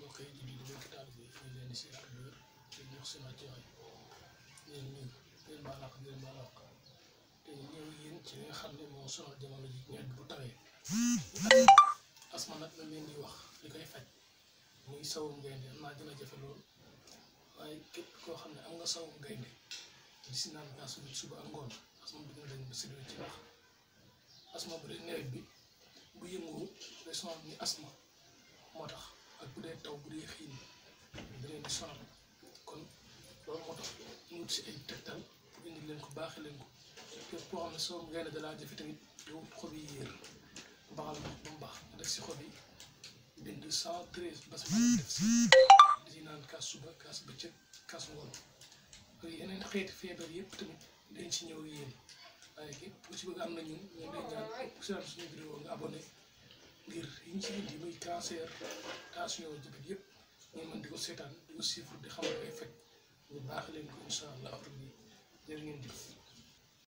mbokk yi jullit yi mbokki taalibe yi ñu leen di siyaar bu wér di jox seen wàccuwaay leen nuyu leen baal àq leen baal àq te ñëw yéen ci li nga xam ne moo sonal jamono ji nawet bu tawee asma nag la leen di wax li koy faj muy sawum gaynde am naa dina jafe lool waaye képp koo xam ne am nga sawum gaynde di si naan gaa suba ak ngoon asma bi dina dañ ba séddoo ci wax asma bu dee nawet bi bu yëngoo day sonal ni asma moo tax ak bu dee taw bu dee xiin da leen di sonal kon loolu moo tax ñu wut si ay tegtal pour indi leen ko baaxee leen ko képp koo xam ne sawum gaynde da laa jafe tamit yow xob yi yéer baxal ndox ba mu baax nga def si xob yi bind 113 basmala def si di si naan kaas suba kaas bëccëg kaas ngoon ak yeneen xeeti feebar yëpp tamit dañ ci ñëw yéen waaye képp ku ci bëgg am na ñun ñoo day ñaan ku seetaan suñu vidéo nga abonné ngir yi ñu ci indi muy cancer tension jabet yëpp ngeen mën di ko seetaan di ko siifur di xam ne ay fekk ñu baax leen ko incha allah rabbi jërë ngeen jëf